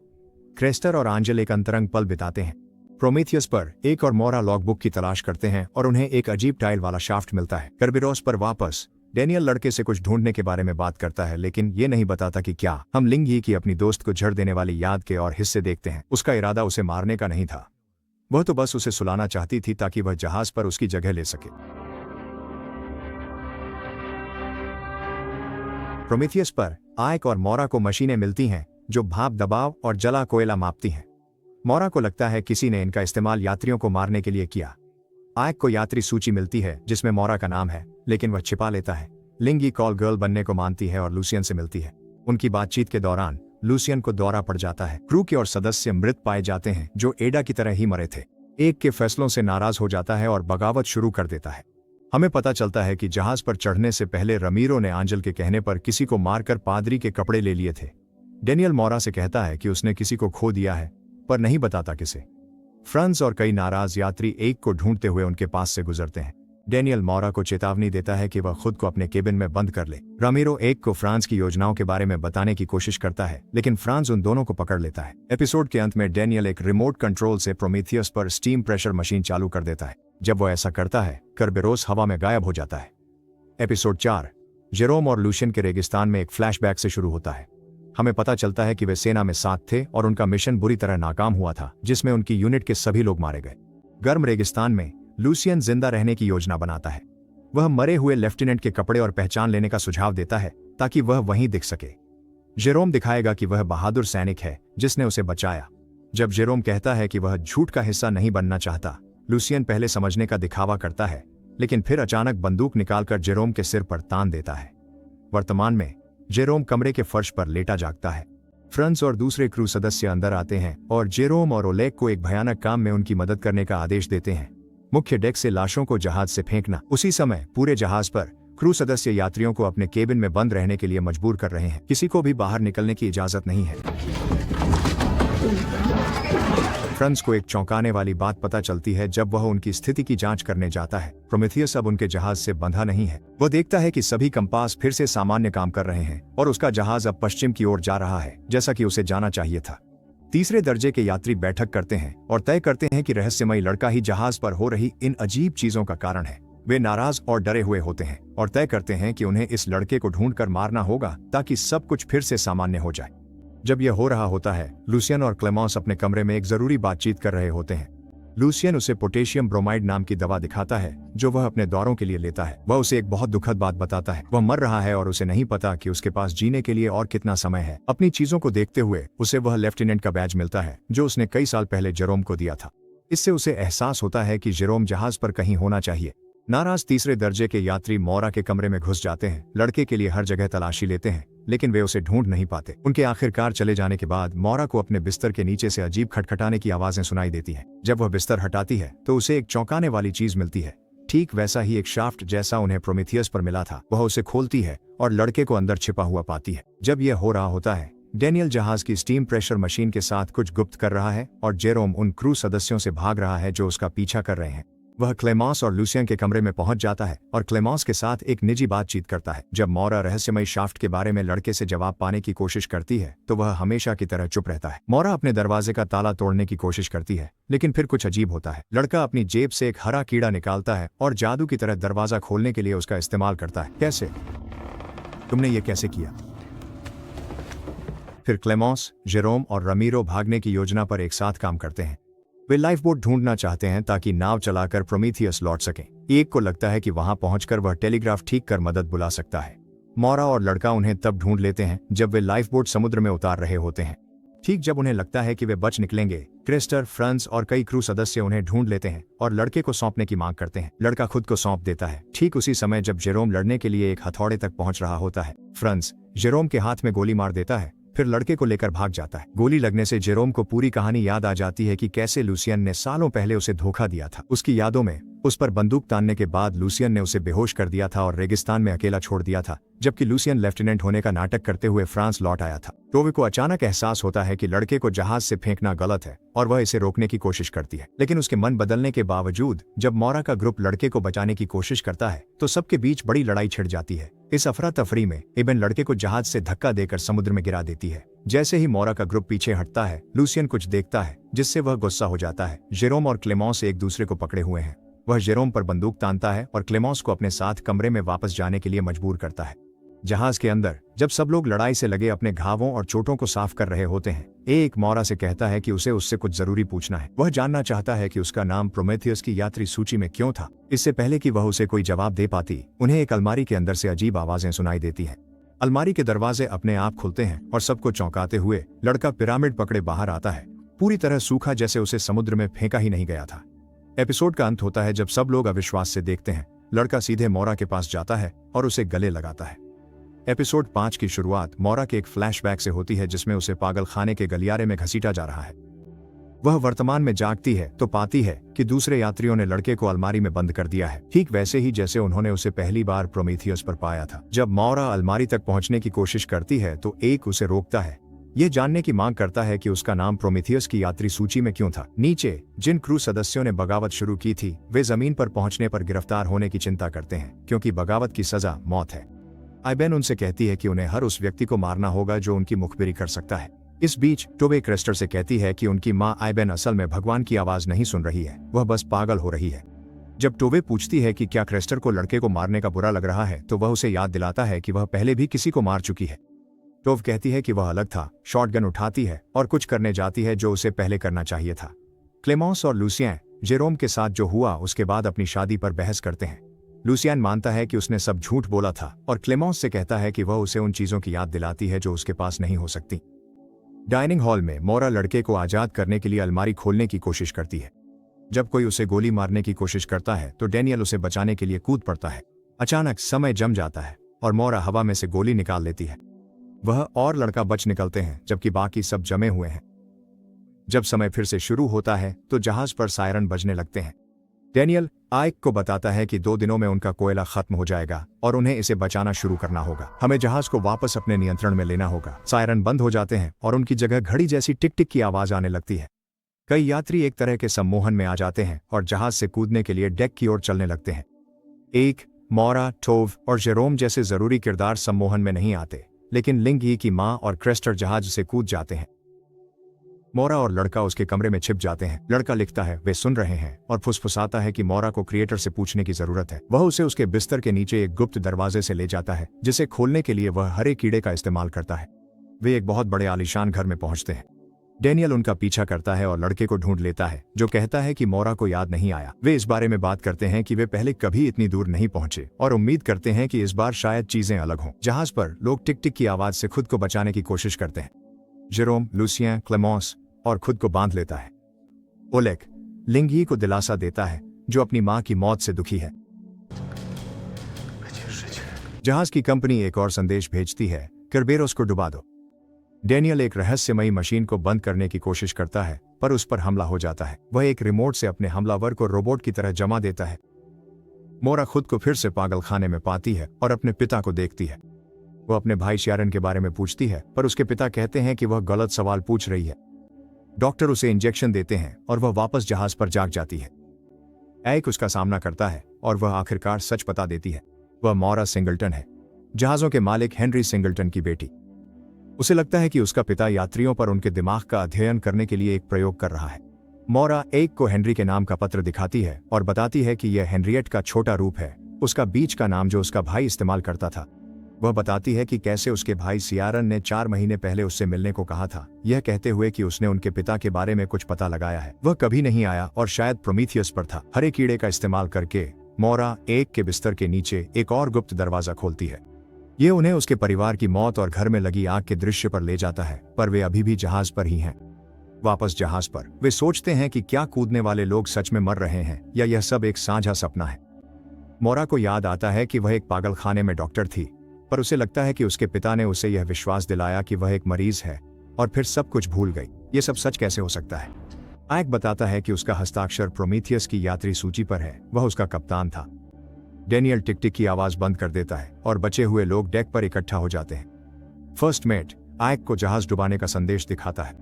क्रेस्टर और आंजल एक अंतरंग पल बिताते हैं। प्रोमेथियस पर एक और मोरा लॉगबुक की तलाश करते हैं और उन्हें एक अजीब टाइल वाला शाफ्ट मिलता है। कर्बिरोस पर वापस डेनियल लड़के से कुछ ढूंढने के बारे में बात करता है, लेकिन ये नहीं बताता कि क्या। हम लिंग यी की अपनी दोस्त को झड़ देने वाली याद के और हिस्से देखते हैं। उसका इरादा उसे मारने का नहीं था, वह तो बस उसे सुलाना चाहती थी ताकि वह जहाज पर उसकी जगह ले सके। प्रोमेथियस पर आयक और मोरा को मशीनें मिलती हैं जो भाप दबाव और जला कोयला मापती हैं। मोरा को लगता है किसी ने इनका इस्तेमाल यात्रियों को मारने के लिए किया। आयक को यात्री सूची मिलती है जिसमें मोरा का नाम है, लेकिन वह छिपा लेता है। लिंगी कॉल गर्ल बनने को मानती है और लूसियन से मिलती है। उनकी बातचीत के दौरान लूसियन को दौरा पड़ जाता है। क्रू के और सदस्य मृत पाए जाते हैं जो एडा की तरह ही मरे थे। एक के फैसलों से नाराज हो जाता है और बगावत शुरू कर देता है। हमें पता चलता है कि जहाज पर चढ़ने से पहले रमीरो ने आंजल के कहने पर किसी को मारकर पादरी के कपड़े ले लिए थे। डेनियल मोरा से कहता है कि उसने किसी को खो दिया है, पर नहीं बताता किसे। फ्रांस और कई नाराज यात्री एक को ढूंढते हुए उनके पास से गुजरते हैं। डेनियल मोरा को चेतावनी देता है कि वह खुद को अपने केबिन में बंद कर ले। रामीरो एक को फ्रांस की योजनाओं के बारे में बताने की कोशिश करता है, लेकिन फ्रांस उन दोनों को पकड़ लेता है। एपिसोड के अंत में डेनियल एक रिमोट कंट्रोल से प्रोमेथियस पर स्टीम प्रेशर मशीन चालू कर देता है। जब वो ऐसा करता है, कर्बेरोस हवा में गायब हो जाता है। एपिसोड 4 जेरोम और लूशियन के रेगिस्तान में एक फ्लैशबैक से शुरू होता है। हमें पता चलता है कि वे सेना में साथ थे और उनका मिशन बुरी तरह नाकाम हुआ था, जिसमें उनकी यूनिट के सभी लोग मारे गए। गर्म रेगिस्तान में लूसियन जिंदा रहने की योजना बनाता है। वह मरे हुए लेफ्टिनेंट के कपड़े और पहचान लेने का सुझाव देता है ताकि वह वहीं दिख सके। जेरोम दिखाएगा कि वह बहादुर सैनिक है जिसने उसे बचाया। जब जेरोम कहता है कि वह झूठ का हिस्सा नहीं बनना चाहता, लूसियन पहले समझने का दिखावा करता है, लेकिन फिर अचानक बंदूक निकालकर जेरोम के सिर पर तान देता है। वर्तमान में जेरोम कमरे के फर्श पर लेटा जागता है। फ्रांस और दूसरे क्रू सदस्य अंदर आते हैं और जेरोम और ओलेग को एक भयानक काम में उनकी मदद करने का आदेश देते हैं, मुख्य डेक से लाशों को जहाज से फेंकना। उसी समय पूरे जहाज पर क्रू सदस्य यात्रियों को अपने केबिन में बंद रहने के लिए मजबूर कर रहे हैं। किसी को भी बाहर निकलने की इजाजत नहीं है। फ्रांस को एक चौंकाने वाली बात पता चलती है जब वह उनकी स्थिति की जांच करने जाता है। प्रोमेथियस अब उनके जहाज से बंधा नहीं है। वह देखता है कि सभी कंपास फिर से सामान्य काम कर रहे हैं और उसका जहाज अब पश्चिम की ओर जा रहा है, जैसा कि उसे जाना चाहिए था। तीसरे दर्जे के यात्री बैठक करते हैं और तय करते हैं कि रहस्यमयी लड़का ही जहाज पर हो रही इन अजीब चीजों का कारण है। वे नाराज और डरे हुए होते हैं और तय करते हैं कि उन्हें इस लड़के को ढूंढकर मारना होगा ताकि सब कुछ फिर से सामान्य हो जाए। जब यह हो रहा होता है, लूसियन और क्लेमेंस अपने कमरे में एक जरूरी बातचीत कर रहे होते हैं। लूसियन उसे पोटेशियम ब्रोमाइड नाम की दवा दिखाता है जो वह अपने दौरों के लिए लेता है। वह उसे एक बहुत दुखद बात बताता है। वह मर रहा है और उसे नहीं पता कि उसके पास जीने के लिए और कितना समय है। अपनी चीजों को देखते हुए उसे वह लेफ्टिनेंट का बैज मिलता है जो उसने कई साल पहले जेरोम को दिया था। इससे उसे एहसास होता है कि जेरोम जहाज पर कहीं होना चाहिए। नाराज तीसरे दर्जे के यात्री मोरा के कमरे में घुस जाते हैं। लड़के के लिए हर जगह तलाशी लेते हैं, लेकिन वे उसे ढूंढ नहीं पाते। उनके आखिरकार चले जाने के बाद मोरा को अपने बिस्तर के नीचे से अजीब खटखटाने की आवाजें सुनाई देती हैं। जब वह बिस्तर हटाती है तो उसे एक चौंकाने वाली चीज मिलती है, ठीक वैसा ही एक शाफ्ट जैसा उन्हें प्रोमेथियस पर मिला था। वह उसे खोलती है और लड़के को अंदर छिपा हुआ पाती है। जब यह हो रहा होता है, डेनियल जहाज की स्टीम प्रेशर मशीन के साथ कुछ गुप्त कर रहा है और जेरोम उन क्रू सदस्यों से भाग रहा है जो उसका पीछा कर रहे हैं। वह क्लेमेंस और लूसियन के कमरे में पहुंच जाता है और क्लेमेंस के साथ एक निजी बातचीत करता है। जब मोरा रहस्यमयी शाफ्ट के बारे में लड़के से जवाब पाने की कोशिश करती है तो वह हमेशा की तरह चुप रहता है। मोरा अपने दरवाजे का ताला तोड़ने की कोशिश करती है, लेकिन फिर कुछ अजीब होता है। लड़का अपनी जेब से एक हरा कीड़ा निकालता है और जादू की तरह दरवाजा खोलने के लिए उसका इस्तेमाल करता है। कैसे? तुमने ये कैसे किया? फिर क्लेमेंस, जेरोम और रमीरो भागने की योजना पर एक साथ काम करते हैं। वे लाइफ बोट ढूंढना चाहते हैं ताकि नाव चलाकर प्रोमेथियस लौट सकें। एक को लगता है कि वहां पहुंचकर वह टेलीग्राफ ठीक कर मदद बुला सकता है। मोरा और लड़का उन्हें तब ढूंढ लेते हैं जब वे लाइफ बोट समुद्र में उतार रहे होते हैं। ठीक जब उन्हें लगता है कि वे बच निकलेंगे, क्रेस्टर, फ्रांस और कई क्रू सदस्य उन्हें ढूंढ लेते हैं और लड़के को सौंपने की मांग करते हैं। लड़का खुद को सौंप देता है। ठीक उसी समय जब जेरोम लड़ने के लिए एक हथौड़े तक पहुंच रहा होता है, फ्रांस जेरोम के हाथ में गोली मार देता है, फिर लड़के को लेकर भाग जाता है। गोली लगने से जेरोम को पूरी कहानी याद आ जाती है कि कैसे लूसियन ने सालों पहले उसे धोखा दिया था। उसकी यादों में उस पर बंदूक तानने के बाद लूसियन ने उसे बेहोश कर दिया था और रेगिस्तान में अकेला छोड़ दिया था, जबकि लूसियन लेफ्टिनेंट होने का नाटक करते हुए फ्रांस लौट आया था। टोवे को अचानक एहसास होता है कि लड़के को जहाज से फेंकना गलत है और वह इसे रोकने की कोशिश करती है, लेकिन उसके मन बदलने के बावजूद जब मौरा का ग्रुप लड़के को बचाने की कोशिश करता है तो सबके बीच बड़ी लड़ाई छिड़ जाती है। इस अफरा तफरी में एबेन लड़के को जहाज से धक्का देकर समुद्र में गिरा देती है। जैसे ही मौरा का ग्रुप पीछे हटता है, लूसियन कुछ देखता है जिससे वह गुस्सा हो जाता है। जेरोम और क्लेमॉन्स एक दूसरे को पकड़े हुए हैं। वह जेरोम पर बंदूक तानता है और क्लेमॉन्स को अपने साथ कमरे में वापस जाने के लिए मजबूर करता है। जहाज के अंदर जब सब लोग लड़ाई से लगे अपने घावों और चोटों को साफ कर रहे होते हैं, एक मौरा से कहता है कि उसे उससे कुछ जरूरी पूछना है। वह जानना चाहता है कि उसका नाम प्रोमेथियस की यात्री सूची में क्यों था। इससे पहले कि वह उसे कोई जवाब दे पाती, उन्हें एक अलमारी के अंदर से अजीब आवाजें सुनाई देती हैं। अलमारी के दरवाजे अपने आप खुलते हैं और सबको चौंकाते हुए लड़का पिरामिड पकड़े बाहर आता है, पूरी तरह सूखा जैसे उसे समुद्र में फेंका ही नहीं गया था। एपिसोड का अंत होता है जब सब लोग अविश्वास से देखते हैं। लड़का सीधे मौरा के पास जाता है और उसे गले लगाता है। एपिसोड 5 की शुरुआत मौरा के एक फ्लैशबैक से होती है जिसमें उसे पागल खाने के गलियारे में घसीटा जा रहा है। वह वर्तमान में जागती है तो पाती है कि दूसरे यात्रियों ने लड़के को अलमारी में बंद कर दिया है, ठीक वैसे ही जैसे उन्होंने उसे पहली बार प्रोमेथियस पर पाया था। जब मौरा अलमारी तक पहुंचने की कोशिश करती है तो एक उसे रोकता है, यह जानने की मांग करता है कि उसका नाम प्रोमेथियस की यात्री सूची में क्यों था। नीचे जिन क्रू सदस्यों ने बगावत शुरू की थी वे जमीन पर पहुंचने पर गिरफ्तार होने की चिंता करते हैं, क्योंकि बगावत की सजा मौत है। आइबेन उनसे कहती है कि उन्हें हर उस व्यक्ति को मारना होगा जो उनकी मुखबिरी कर सकता है। इस बीच टोवे क्रेस्टर से कहती है कि उनकी माँ आइबेन असल में भगवान की आवाज नहीं सुन रही है, वह बस पागल हो रही है। जब टोवे पूछती है कि क्या क्रेस्टर को लड़के को मारने का बुरा लग रहा है तो वह उसे याद दिलाता है कि वह पहले भी किसी को मार चुकी है। टोव कहती है कि वह अलग था, शॉटगन उठाती है और कुछ करने जाती है जो उसे पहले करना चाहिए था। क्लेमॉन्स और लूसियन जेरोम के साथ जो हुआ उसके बाद अपनी शादी पर बहस करते हैं। लूसियन मानता है कि उसने सब झूठ बोला था और क्लेमॉन्स से कहता है कि वह उसे उन चीजों की याद दिलाती है जो उसके पास नहीं हो सकती। डाइनिंग हॉल में मौरा लड़के को आजाद करने के लिए अलमारी खोलने की कोशिश करती है। जब कोई उसे गोली मारने की कोशिश करता है तो डैनियल उसे बचाने के लिए कूद पड़ता है। अचानक समय जम जाता है और मौरा हवा में से गोली निकाल लेती है। वह और लड़का बच निकलते हैं जबकि बाकी सब जमे हुए हैं। जब समय फिर से शुरू होता है तो जहाज पर सायरन बजने लगते हैं। डैनियल आइक को बताता है कि 2 दिनों में उनका कोयला खत्म हो जाएगा और उन्हें इसे बचाना शुरू करना होगा। हमें जहाज को वापस अपने नियंत्रण में लेना होगा। सायरन बंद हो जाते हैं और उनकी जगह घड़ी जैसी टिक टिक की आवाज आने लगती है। कई यात्री एक तरह के सम्मोहन में आ जाते हैं और जहाज से कूदने के लिए डेक की ओर चलने लगते हैं। एक मौरा, टोव और जेरोम जैसे जरूरी किरदार सम्मोहन में नहीं आते, लेकिन लिंग ही की मां और क्रेस्टर जहाज से कूद जाते हैं। मौरा और लड़का उसके कमरे में छिप जाते हैं। लड़का लिखता है वे सुन रहे हैं और फुसफुसाता है कि मौरा को क्रिएटर से पूछने की जरूरत है। वह उसे उसके बिस्तर के नीचे एक गुप्त दरवाजे से ले जाता है जिसे खोलने के लिए वह हरे कीड़े का इस्तेमाल करता है। वे एक बहुत बड़े आलीशान घर में पहुंचते हैं। डैनियल उनका पीछा करता है और लड़के को ढूंढ लेता है जो कहता है कि मौरा को याद नहीं आया। वे इस बारे में बात करते हैं कि वे पहले कभी इतनी दूर नहीं पहुंचे और उम्मीद करते हैं कि इस बार शायद चीजें अलग हों। जहाज पर लोग टिक टिक की आवाज से खुद को बचाने की कोशिश करते हैं। जेरोम, लूसियन, क्लेमॉन्स और खुद को बांध लेता है। ओलेग लिंगी को दिलासा देता है जो अपनी मां की मौत से दुखी है। जहाज की कंपनी एक और संदेश भेजती है, करबेरोस को डुबा दो। डैनियल एक रहस्यमयी मशीन को बंद करने की कोशिश करता है पर उस पर हमला हो जाता है। वह एक रिमोट से अपने हमलावर को रोबोट की तरह जमा देता है। मोरा खुद को फिर से पागल खाने में पाती है और अपने पिता को देखती है। वह अपने भाई शायरन के बारे में पूछती है पर उसके पिता कहते हैं कि वह गलत सवाल पूछ रही है। डॉक्टर उसे इंजेक्शन देते हैं और वह वापस जहाज पर जाग जाती है। एक उसका सामना करता है और वह आखिरकार सच बता देती है। वह मौरा सिंगलटन है, जहाजों के मालिक हेनरी सिंगलटन की बेटी। उसे लगता है कि उसका पिता यात्रियों पर उनके दिमाग का अध्ययन करने के लिए एक प्रयोग कर रहा है। मौरा एक को हेनरी के नाम का पत्र दिखाती है और बताती है कि यह हेनरियट का छोटा रूप है, उसका बीच का नाम जो उसका भाई इस्तेमाल करता था। वह बताती है कि कैसे उसके भाई सियारन ने 4 महीने पहले उससे मिलने को कहा था, यह कहते हुए कि उसने उनके पिता के बारे में कुछ पता लगाया है। वह कभी नहीं आया और शायद प्रोमीथियस पर था। हरे कीड़े का इस्तेमाल करके मौरा एक के बिस्तर के नीचे एक और गुप्त दरवाजा खोलती है। ये उन्हें उसके परिवार की मौत और घर में लगी आग के दृश्य पर ले जाता है, पर वे अभी भी जहाज पर ही हैं। वापस जहाज पर वे सोचते हैं कि क्या कूदने वाले लोग सच में मर रहे हैं या यह सब एक साझा सपना है। मौरा को याद आता है कि वह एक पागल खाने में डॉक्टर थी, पर उसे लगता है कि उसके पिता ने उसे यह विश्वास दिलाया कि वह एक मरीज है और फिर सब कुछ भूल गई। ये सब सच कैसे हो सकता है? आयक बताता है कि उसका हस्ताक्षर प्रोमीथियस की यात्री सूची पर है, वह उसका कप्तान था। डेनियल टिक टिक की आवाज बंद कर देता है और बचे हुए लोग डेक पर इकट्ठा हो जाते हैं। फर्स्ट मेट आयक को जहाज डुबाने का संदेश दिखाता है।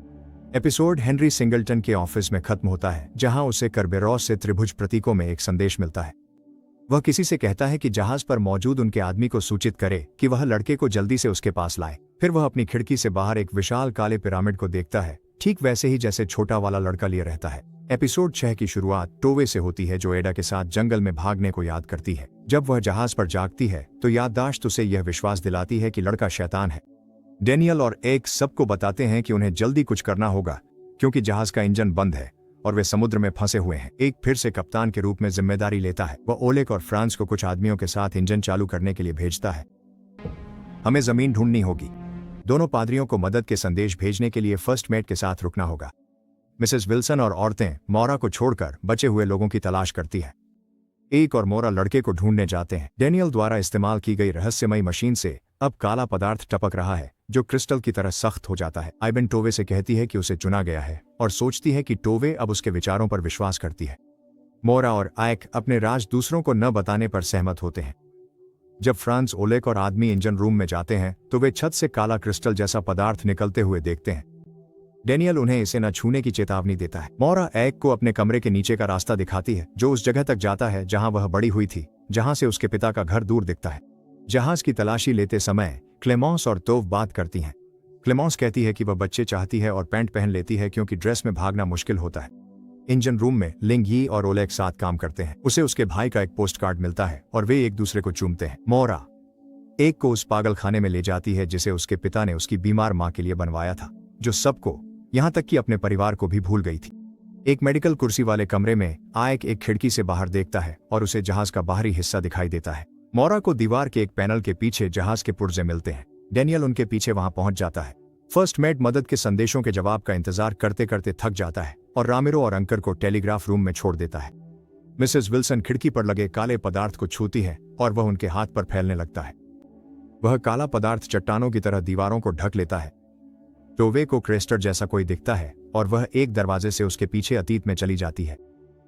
एपिसोड हेनरी सिंगलटन के ऑफिस में खत्म होता है, जहां उसे करबेरॉस से त्रिभुज प्रतीकों में एक संदेश मिलता है। वह किसी से कहता है कि जहाज पर मौजूद उनके आदमी को सूचित करे कि वह लड़के को जल्दी से उसके पास लाए। फिर वह अपनी खिड़की से बाहर एक विशाल काले पिरामिड को देखता है, ठीक वैसे ही जैसे छोटा वाला लड़का लिए रहता है। एपिसोड 6 की शुरुआत टोवे से होती है, जो एडा के साथ जंगल में भागने को याद करती है। जब वह जहाज पर जागती है तो याददाश्त उसे यह विश्वास दिलाती है कि लड़का शैतान है। डेनियल और एक सबको बताते हैं कि उन्हें जल्दी कुछ करना होगा, क्योंकि जहाज का इंजन बंद है और वे समुद्र में फंसे हुए हैं। एक फिर से कप्तान के रूप में जिम्मेदारी लेता है। वह ओलेक और फ्रांस को कुछ आदमियों के साथ इंजन चालू करने के लिए भेजता है। हमें जमीन ढूंढनी होगी। दोनों पादरियों को मदद के संदेश भेजने के लिए फर्स्ट मेट के साथ रुकना होगा। मिसेस विल्सन और औरतें मौरा को छोड़कर बचे हुए लोगों की तलाश करती है। एक और मोरा लड़के को ढूंढने जाते हैं। डेनियल द्वारा इस्तेमाल की गई रहस्यमयी मशीन से अब काला पदार्थ टपक रहा है, जो क्रिस्टल की तरह सख्त हो जाता है। आइबेन टोवे से कहती है कि उसे चुना गया है और सोचती है कि टोवे अब उसके विचारों पर विश्वास करती है। मोरा और आयक अपने राज दूसरों को न बताने पर सहमत होते हैं। जब फ्रांस, ओलेक और आदमी इंजन रूम में जाते हैं तो वे छत से काला क्रिस्टल जैसा पदार्थ निकलते हुए देखते हैं। डेनियल उन्हें इसे न छूने की चेतावनी देता है। मोरा आयक को अपने कमरे के नीचे का रास्ता दिखाती है, जो उस जगह तक जाता है जहां वह बड़ी हुई थी, जहां से उसके पिता का घर दूर दिखता है। जहाज की तलाशी लेते समय क्लेमॉन्स और तोव बात करती हैं। क्लेमॉन्स कहती है कि वह बच्चे चाहती है और पैंट पहन लेती है, क्योंकि ड्रेस में भागना मुश्किल होता है। इंजन रूम में लिंग यी और ओलेक साथ काम करते हैं। उसे उसके भाई का एक पोस्ट कार्ड मिलता है और वे एक दूसरे को चूमते हैं। मोरा एक को उस पागल खाने में ले जाती है जिसे उसके पिता ने उसकी बीमार मां के लिए बनवाया था, जो सबको, यहां तक कि अपने परिवार को भी भूल गई थी। एक मेडिकल कुर्सी वाले कमरे में आयक एक खिड़की से बाहर देखता है और उसे जहाज का बाहरी हिस्सा दिखाई देता है। मोरा को दीवार के एक पैनल के पीछे जहाज के पुर्जे मिलते हैं। डेनियल उनके पीछे वहां पहुंच जाता है। फर्स्ट मेट मदद के संदेशों के जवाब का इंतजार करते करते थक जाता है और रामिरो और अंकर को टेलीग्राफ रूम में छोड़ देता है। मिसेस विल्सन खिड़की पर लगे काले पदार्थ को छूती है और वह उनके हाथ पर फैलने लगता है। वह काला पदार्थ चट्टानों की तरह दीवारों को ढक लेता है। टोवे को क्रेस्टर जैसा कोई दिखता है और वह एक दरवाजे से उसके पीछे अतीत में चली जाती है।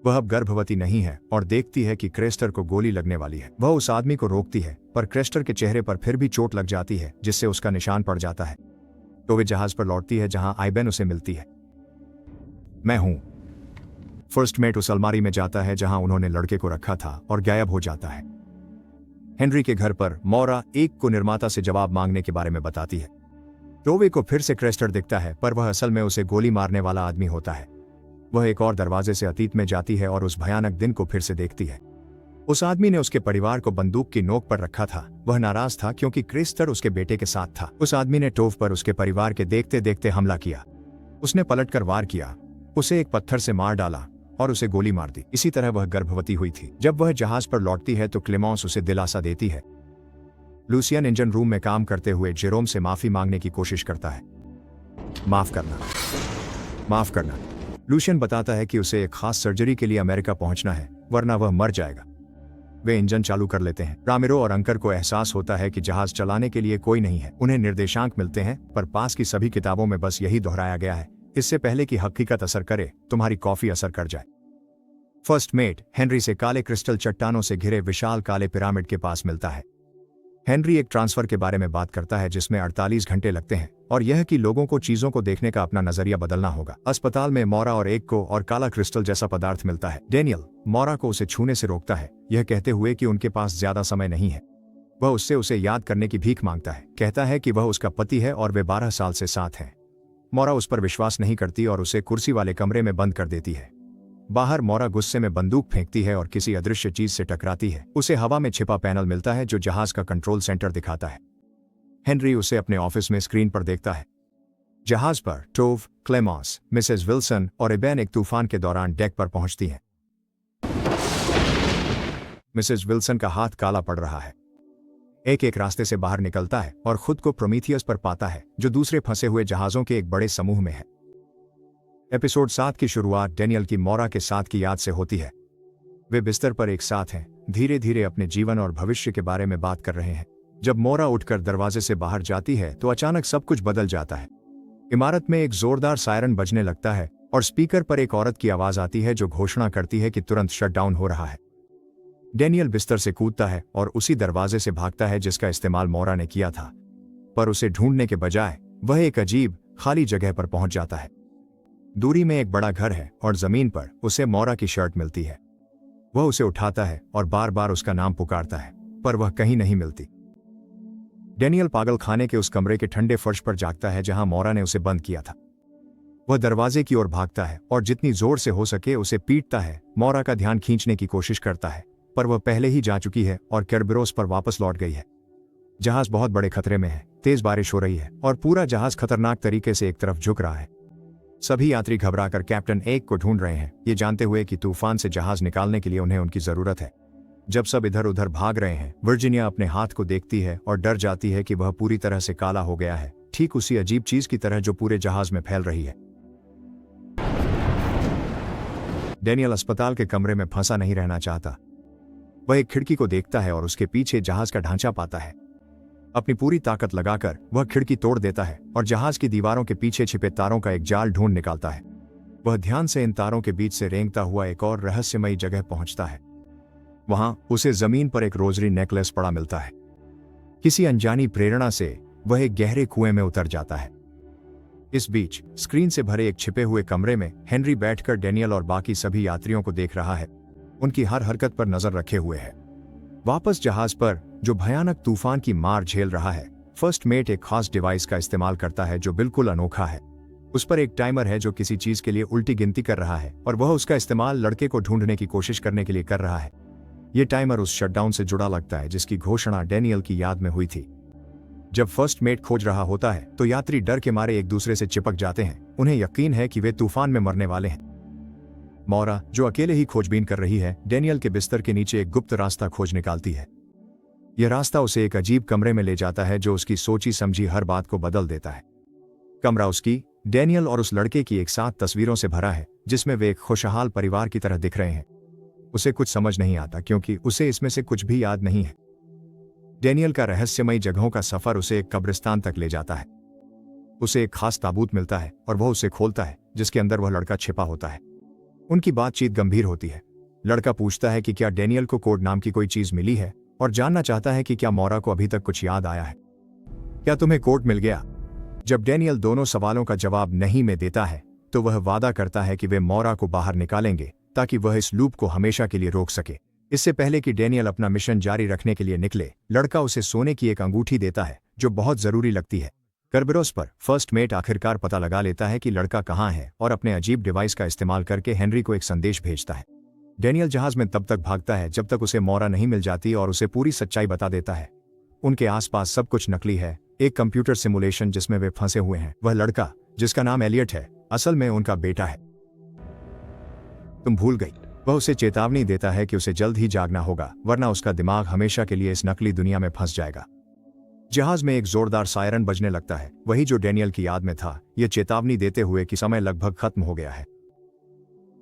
वह अब गर्भवती नहीं है और देखती है कि क्रेस्टर को गोली लगने वाली है। वह उस आदमी को रोकती है, पर क्रेस्टर के चेहरे पर फिर भी चोट लग जाती है, जिससे उसका निशान पड़ जाता है। टोवे जहाज पर लौटती है, जहां आइबेन उसे मिलती है। मैं हूं। फर्स्ट मेट उस अलमारी में जाता है जहां उन्होंने लड़के को रखा था और गायब हो जाता है। हेनरी के घर पर मोरा एक को निर्माता से जवाब मांगने के बारे में बताती है। टोवे को फिर से क्रेस्टर दिखता है, पर वह असल में उसे गोली मारने वाला आदमी होता है। वह एक और दरवाजे से अतीत में जाती है और उस भयानक दिन को फिर से देखती है। उस आदमी ने उसके परिवार को बंदूक की नोक पर रखा था। वह नाराज था क्योंकि क्रेस्टर उसके बेटे के साथ था। उस आदमी ने टोव पर उसके परिवार के देखते देखते हमला किया। उसने पलटकर वार किया, उसे एक पत्थर से मार डाला और उसे गोली मार दी। इसी तरह वह गर्भवती हुई थी। जब वह जहाज पर लौटती है तो क्लेमॉन्स उसे दिलासा देती है। लूसियन इंजन रूम में काम करते हुए जेरोम से माफी मांगने की कोशिश करता है। माफ करना। लूसियन बताता है कि उसे एक खास सर्जरी के लिए अमेरिका पहुंचना है, वरना वह मर जाएगा। वे इंजन चालू कर लेते हैं। रामिरो और अंकर को एहसास होता है कि जहाज चलाने के लिए कोई नहीं है। उन्हें निर्देशांक मिलते हैं, पर पास की सभी किताबों में बस यही दोहराया गया है, इससे पहले कि हकीकत असर करे, तुम्हारी कॉफी असर कर जाए। फर्स्ट मेट हेनरी से काले क्रिस्टल चट्टानों से घिरे विशाल काले पिरामिड के पास मिलता है। हेनरी एक ट्रांसफर के बारे में बात करता है जिसमें 48 घंटे लगते हैं, और यह कि लोगों को चीजों को देखने का अपना नजरिया बदलना होगा। अस्पताल में मोरा और एक को और काला क्रिस्टल जैसा पदार्थ मिलता है। डेनियल मोरा को उसे छूने से रोकता है, यह कहते हुए कि उनके पास ज्यादा समय नहीं है। वह उससे उसे याद करने की भीख मांगता है, कहता है कि वह उसका पति है और वे 12 साल से साथ हैं। मोरा उस पर विश्वास नहीं करती और उसे कुर्सी वाले कमरे में बंद कर देती है। बाहर मोरा गुस्से में बंदूक फेंकती है और किसी अदृश्य चीज से टकराती है। उसे हवा में छिपा पैनल मिलता है जो जहाज का कंट्रोल सेंटर दिखाता है। हेनरी उसे अपने ऑफिस में स्क्रीन पर देखता है। जहाज पर टोव, क्लेमॉन्स, मिसेस विल्सन और एबेन एक तूफान के दौरान डेक पर पहुंचती हैं। मिसेस विल्सन का हाथ काला पड़ रहा है। एक रास्ते से बाहर निकलता है और खुद को प्रोमीथियस पर पाता है, जो दूसरे फंसे हुए जहाजों के एक बड़े समूह में है। एपिसोड 7 की शुरुआत डेनियल की मोरा के साथ की याद से होती है। वे बिस्तर पर एक साथ हैं, धीरे धीरे अपने जीवन और भविष्य के बारे में बात कर रहे हैं। जब मोरा उठकर दरवाजे से बाहर जाती है तो अचानक सब कुछ बदल जाता है। इमारत में एक जोरदार सायरन बजने लगता है और स्पीकर पर एक औरत की आवाज आती है जो घोषणा करती है कि तुरंत शटडाउन हो रहा है। डेनियल बिस्तर से कूदता है और उसी दरवाजे से भागता है जिसका इस्तेमाल मोरा ने किया था, पर उसे ढूंढने के बजाय वह एक अजीब खाली जगह पर पहुंच जाता है। दूरी में एक बड़ा घर है और जमीन पर उसे मोरा की शर्ट मिलती है। वह उसे उठाता है और बार बार उसका नाम पुकारता है, पर वह कहीं नहीं मिलती। डेनियल पागल खाने के उस कमरे के ठंडे फर्श पर जागता है जहां मोरा ने उसे बंद किया था। वह दरवाजे की ओर भागता है और जितनी जोर से हो सके उसे पीटता है। मोरा का ध्यान खींचने की कोशिश करता है, पर वह पहले ही जा चुकी है और केरबरोस पर वापस लौट गई है। जहाज बहुत बड़े खतरे में है, तेज बारिश हो रही है और पूरा जहाज खतरनाक तरीके से एक तरफ झुक रहा है। सभी यात्री घबराकर कैप्टन एक को ढूंढ रहे हैं, ये जानते हुए कि तूफान से जहाज निकालने के लिए उन्हें उनकी जरूरत है। जब सब इधर उधर भाग रहे हैं, वर्जीनिया अपने हाथ को देखती है और डर जाती है कि वह पूरी तरह से काला हो गया है, ठीक उसी अजीब चीज की तरह जो पूरे जहाज में फैल रही है। डेनियल अस्पताल के कमरे में फंसा नहीं रहना चाहता। वह एक खिड़की को देखता है और उसके पीछे जहाज का ढांचा पाता है। अपनी पूरी ताकत लगाकर वह खिड़की तोड़ देता है और जहाज की दीवारों के पीछे छिपे तारों का एक जाल ढूंढ निकालता है। वह ध्यान से इन तारों के बीच से रेंगता हुआ एक और रहस्यमयी जगह पहुंचता है। वहां उसे जमीन पर एक रोजरी नेकलेस पड़ा मिलता है। किसी अनजानी प्रेरणा से वह एक गहरे कुएं में उतर जाता है। इस बीच स्क्रीन से भरे एक छिपे हुए कमरे में हेनरी बैठकर डेनियल और बाकी सभी यात्रियों को देख रहा है। उनकी हर हरकत पर नजर रखे हुए है। वापस जहाज पर जो भयानक तूफान की मार झेल रहा है, फर्स्ट मेट एक खास डिवाइस का इस्तेमाल करता है जो बिल्कुल अनोखा है। उस पर एक टाइमर है जो किसी चीज के लिए उल्टी गिनती कर रहा है और वह उसका इस्तेमाल लड़के को ढूंढने की कोशिश करने के लिए कर रहा है। यह टाइमर उस शटडाउन से जुड़ा लगता है जिसकी घोषणा डेनियल की याद में हुई थी। जब फर्स्ट मेट खोज रहा होता है तो यात्री डर के मारे एक दूसरे से चिपक जाते हैं। उन्हें यकीन है कि वे तूफान में मरने वाले हैं। मोरा, जो अकेले ही खोजबीन कर रही है, डेनियल के बिस्तर के नीचे एक गुप्त रास्ता खोज निकालती है। यह रास्ता उसे एक अजीब कमरे में ले जाता है जो उसकी सोची समझी हर बात को बदल देता है। कमरा उसकी, डेनियल और उस लड़के की एक साथ तस्वीरों से भरा है जिसमें वे एक खुशहाल परिवार की तरह दिख रहे हैं। उसे कुछ समझ नहीं आता क्योंकि उसे इसमें से कुछ भी याद नहीं है। डेनियल का रहस्यमयी जगहों का सफर उसे एक कब्रिस्तान तक ले जाता है। उसे एक खास ताबूत मिलता है और वह उसे खोलता है जिसके अंदर वह लड़का छिपा होता है। उनकी बातचीत गंभीर होती है। लड़का पूछता है कि क्या डेनियल को कोड नाम की कोई चीज मिली है और जानना चाहता है कि क्या मोरा को अभी तक कुछ याद आया है। क्या तुम्हें कोड मिल गया? जब डेनियल दोनों सवालों का जवाब नहीं में देता है तो वह वादा करता है कि वे मोरा को बाहर निकालेंगे ताकि वह इस लूप को हमेशा के लिए रोक सके। इससे पहले कि डेनियल अपना मिशन जारी रखने के लिए निकले, लड़का उसे सोने की एक अंगूठी देता है जो बहुत जरूरी लगती है। केरबरोस पर फर्स्ट मेट आखिरकार पता लगा लेता है कि लड़का कहाँ है और अपने अजीब डिवाइस का इस्तेमाल करके हेनरी को एक संदेश भेजता है। डेनियल जहाज में तब तक भागता है जब तक उसे मोरा नहीं मिल जाती और उसे पूरी सच्चाई बता देता है। उनके आसपास सब कुछ नकली है, एक कंप्यूटर सिमुलेशन जिसमें वे फंसे हुए हैं। वह लड़का जिसका नाम एलियट है असल में उनका बेटा है। तुम भूल गई। वह उसे चेतावनी देता है कि उसे जल्द ही जागना होगा वरना उसका दिमाग हमेशा के लिए इस नकली दुनिया में फंस जाएगा। जहाज में एक जोरदार सायरन बजने लगता है, वही जो डेनियल की याद में था, यह चेतावनी देते हुए कि समय लगभग खत्म हो गया है।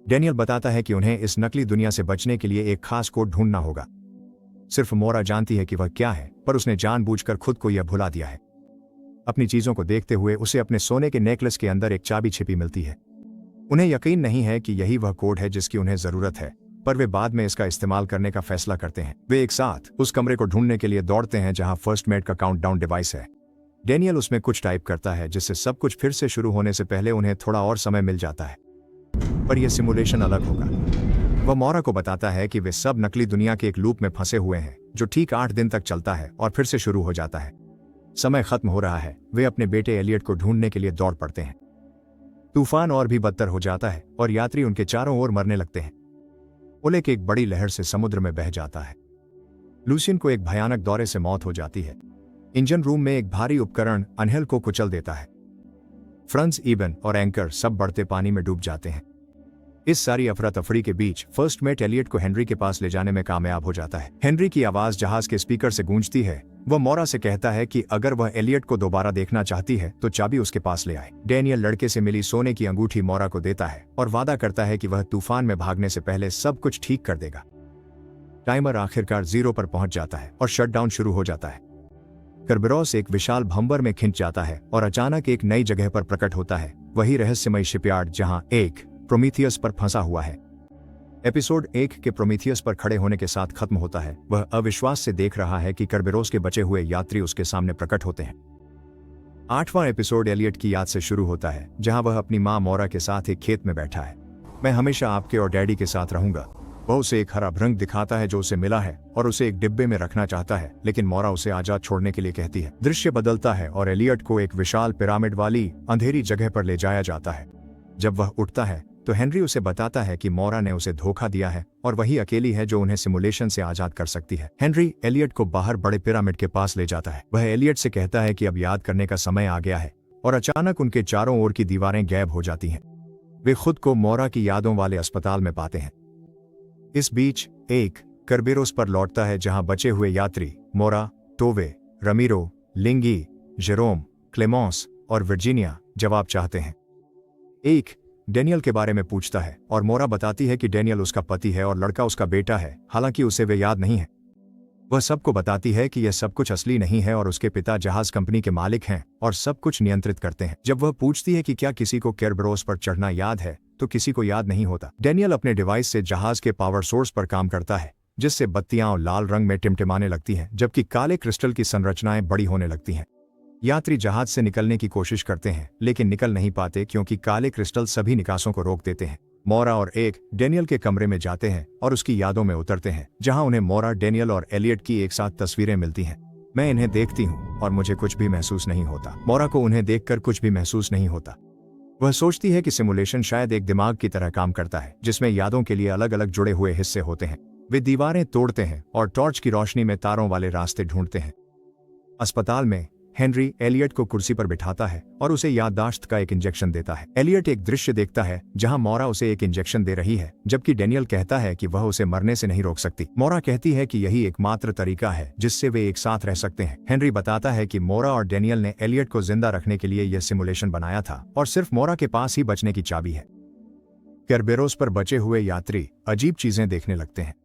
डेनियल बताता है कि उन्हें इस नकली दुनिया से बचने के लिए एक खास कोड ढूंढना होगा। सिर्फ मोरा जानती है कि वह क्या है, पर उसने जानबूझकर खुद को यह भुला दिया है। अपनी चीजों को देखते हुए उसे अपने सोने के नेकलेस के अंदर एक चाबी छिपी मिलती है। उन्हें यकीन नहीं है कि यही वह कोड है जिसकी उन्हें जरूरत है, पर वे बाद में इसका इस्तेमाल करने का फैसला करते हैं। वे एक साथ उस कमरे को ढूंढने के लिए दौड़ते हैं जहां फर्स्ट मेट का काउंटडाउन डिवाइस है। डेनियल उसमें कुछ टाइप करता है जिससे सब कुछ फिर से शुरू होने से पहले उन्हें थोड़ा और समय मिल जाता है, पर यह सिमुलेशन अलग होगा। वह मोरा को बताता है कि वे सब नकली दुनिया के एक लूप में फंसे हुए हैं जो ठीक 8 दिन तक चलता है और फिर से शुरू हो जाता है। समय खत्म हो रहा है। वे अपने बेटे एलियट को ढूंढने के लिए दौड़ पड़ते हैं। तूफान और भी बदतर हो जाता है और यात्री उनके चारों ओर मरने लगते हैं। ओलेक एक बड़ी लहर से समुद्र में बह जाता है। लूसियन को एक भयानक दौरे से मौत हो जाती है। इंजन रूम में एक भारी उपकरण अनहेल को कुचल देता है। फ्रंस, इबन और एंकर सब बढ़ते पानी में डूब जाते हैं। इस सारी अफरा तफरी के बीच फर्स्ट मेट एलियट को हेनरी के पास ले जाने में कामयाब हो जाता है। हेनरी की आवाज जहाज के स्पीकर से गूंजती है। वह मोरा से कहता है कि अगर वह एलियट को दोबारा देखना चाहती है तो चाबी उसके पास ले आए। डेनियल लड़के से मिली सोने की अंगूठी मोरा को देता है और वादा करता है कि वह तूफान में भागने से पहले सब कुछ ठीक कर देगा। टाइमर आखिरकार 0 पर पहुंच जाता है और शटडाउन शुरू हो जाता है। केरबरोस एक विशाल भंवर में खिंच जाता है और अचानक एक नई जगह पर प्रकट होता है। वही रहस्यमयी शिपयार्ड जहां एक प्रोमीथियस पर फंसा हुआ है। एपिसोड 1 के प्रोमीथियस पर खड़े होने के साथ खत्म होता है। वह अविश्वास से देख रहा है कि कर्बेरोस के बचे हुए यात्री उसके सामने प्रकट होते हैं। 8वां एपिसोड एलियट की याद से शुरू होता है, जहां वह अपनी मां मोरा के साथ एक खेत में बैठा है। मैं हमेशा आपके और डैडी के साथ रहूंगा। वह उसे एक हरा भ्रंग दिखाता है जो उसे मिला है और उसे एक डिब्बे में रखना चाहता है, लेकिन मोरा उसे आजाद छोड़ने के लिए कहती है। दृश्य बदलता है और एलियट को एक विशाल पिरामिड वाली अंधेरी जगह पर ले जाया जाता है। जब वह उठता है तो हेनरी उसे बताता है कि मोरा ने उसे धोखा दिया है और वही अकेली है जो उन्हें सिमुलेशन से आजाद कर सकती है। हेनरी एलियट को बाहर बड़े पिरामिड के पास ले जाता है। वह एलियट से कहता है कि अब याद करने का समय आ गया है और अचानक उनके चारों ओर की दीवारें गायब हो जाती हैं। वे खुद को मोरा की यादों वाले अस्पताल में पाते हैं। इस बीच एक कर्बेरोस पर लौटता है जहां बचे हुए यात्री मोरा, टोवे, रमीरो, लिंगी, जेरोम, क्लेमोंस और वर्जीनिया जवाब चाहते हैं। एक डेनियल के बारे में पूछता है और मोरा बताती है कि डेनियल उसका पति है और लड़का उसका बेटा है, हालांकि उसे वे याद नहीं है। वह सबको बताती है कि यह सब कुछ असली नहीं है और उसके पिता जहाज कंपनी के मालिक हैं और सब कुछ नियंत्रित करते हैं। जब वह पूछती है कि क्या किसी को कर्बेरोस पर चढ़ना याद है, तो किसी को याद नहीं होता। डेनियल अपने डिवाइस से जहाज के पावर सोर्स पर काम करता है, जिससे बत्तियां लाल रंग में टिमटिमाने लगती हैं, जबकि काले क्रिस्टल की संरचनाएं बड़ी होने लगती हैं। यात्री जहाज से निकलने की कोशिश करते हैं, लेकिन निकल नहीं पाते क्योंकि काले क्रिस्टल सभी निकासों को रोक देते हैं। मोरा और एक डेनियल के कमरे में जाते हैं और उसकी यादों में उतरते हैं, जहां उन्हें मोरा, डेनियल और एलियट की एक साथ तस्वीरें मिलती हैं। मैं इन्हें देखती हूँ और मुझे कुछ भी महसूस नहीं होता। मोरा को उन्हें देखकर कुछ भी महसूस नहीं होता। वह सोचती है कि सिमुलेशन शायद एक दिमाग की तरह काम करता है, जिसमें यादों के लिए अलग अलग जुड़े हुए हिस्से होते हैं। वे दीवारें तोड़ते हैं और टॉर्च की रोशनी में तारों वाले रास्ते ढूंढते हैं। अस्पताल में हेनरी एलियट को कुर्सी पर बिठाता है और उसे याददाश्त का एक इंजेक्शन देता है। एलियट एक दृश्य देखता है जहां मोरा उसे एक इंजेक्शन दे रही है, जबकि डेनियल कहता है कि वह उसे मरने से नहीं रोक सकती। मोरा कहती है कि यही एकमात्र तरीका है जिससे वे एक साथ रह सकते हैं। हेनरी बताता है कि मोरा और डेनियल ने एलियट को जिंदा रखने के लिए यह सिमुलेशन बनाया था और सिर्फ मोरा के पास ही बचने की चाबी है। कर्बेरोस पर बचे हुए यात्री अजीब चीजें देखने लगते हैं।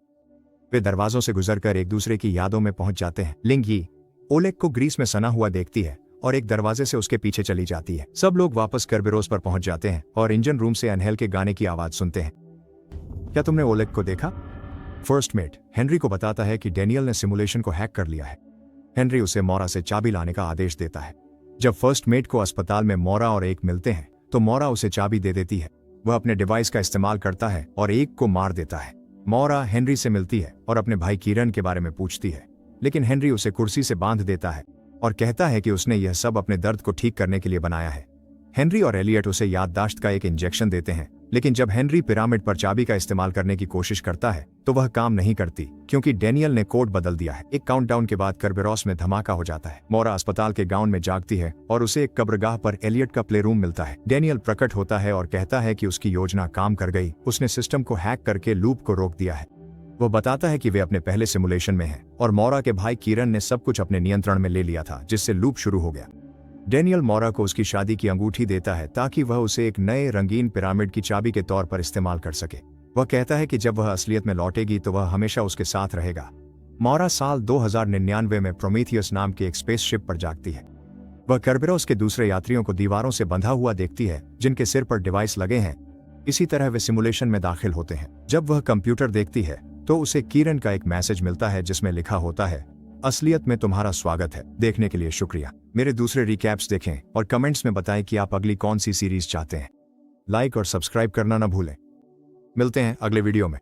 वे दरवाजों से गुजरकर एक दूसरे की यादों में पहुंच जाते हैं। लिंगी ओलेग को ग्रीस में सना हुआ देखती है और एक दरवाजे से उसके पीछे चली जाती है। सब लोग वापस कर्बेरोस पर पहुंच जाते हैं और इंजन रूम से एनहेल के गाने की आवाज सुनते हैं। क्या तुमने ओलेग को देखा? फर्स्ट मेट हेनरी को बताता है कि डेनियल ने सिमुलेशन को हैक कर लिया है। हेनरी उसे मोरा से चाबी लाने का आदेश देता है। जब फर्स्ट मेट को अस्पताल में मोरा और एक मिलते हैं तो मोरा उसे चाबी दे देती है। वह अपने डिवाइस का इस्तेमाल करता है और एक को मार देता है। मोरा हेनरी से मिलती है और अपने भाई कीरन के बारे में पूछती है, लेकिन हेनरी उसे कुर्सी से बांध देता है और कहता है कि उसने यह सब अपने दर्द को ठीक करने के लिए बनाया है। हेनरी और एलियट उसे याददाश्त का एक इंजेक्शन देते हैं, लेकिन जब हेनरी पिरामिड पर चाबी का इस्तेमाल करने की कोशिश करता है तो वह काम नहीं करती क्योंकि डेनियल ने कोड बदल दिया है। एक काउंटडाउन के बाद कर्बेरोस में धमाका हो जाता है। मोरा अस्पताल के गाउन में जागती है और उसे एक कब्रगाह पर एलियट का प्ले रूम मिलता है। डेनियल प्रकट होता है और कहता है कि उसकी योजना काम कर गई, उसने सिस्टम को हैक करके लूप को रोक दिया है। वह बताता है कि वे अपने पहले सिमुलेशन में हैं और मोरा के भाई कीरन ने सब कुछ अपने नियंत्रण में ले लिया था, जिससे लूप शुरू हो गया। डेनियल मोरा को उसकी शादी की अंगूठी देता है ताकि वह उसे एक नए रंगीन पिरामिड की चाबी के तौर पर इस्तेमाल कर सके। वह कहता है कि जब वह असलियत में लौटेगी तो वह हमेशा उसके साथ रहेगा। मोरा साल 2099 में प्रोमीथियस नाम के एक स्पेसशिप पर जागती है। वह कर्बेरोस के दूसरे यात्रियों को दीवारों से बंधा हुआ देखती है जिनके सिर पर डिवाइस लगे हैं। इसी तरह वे सिमुलेशन में दाखिल होते हैं। जब वह कंप्यूटर देखती है तो उसे कीरन का एक मैसेज मिलता है जिसमें लिखा होता है, असलियत में तुम्हारा स्वागत है। देखने के लिए शुक्रिया। मेरे दूसरे रिकैप्स देखें और कमेंट्स में बताएं कि आप अगली कौन सी सीरीज चाहते हैं। लाइक और सब्सक्राइब करना न भूलें। मिलते हैं अगले वीडियो में।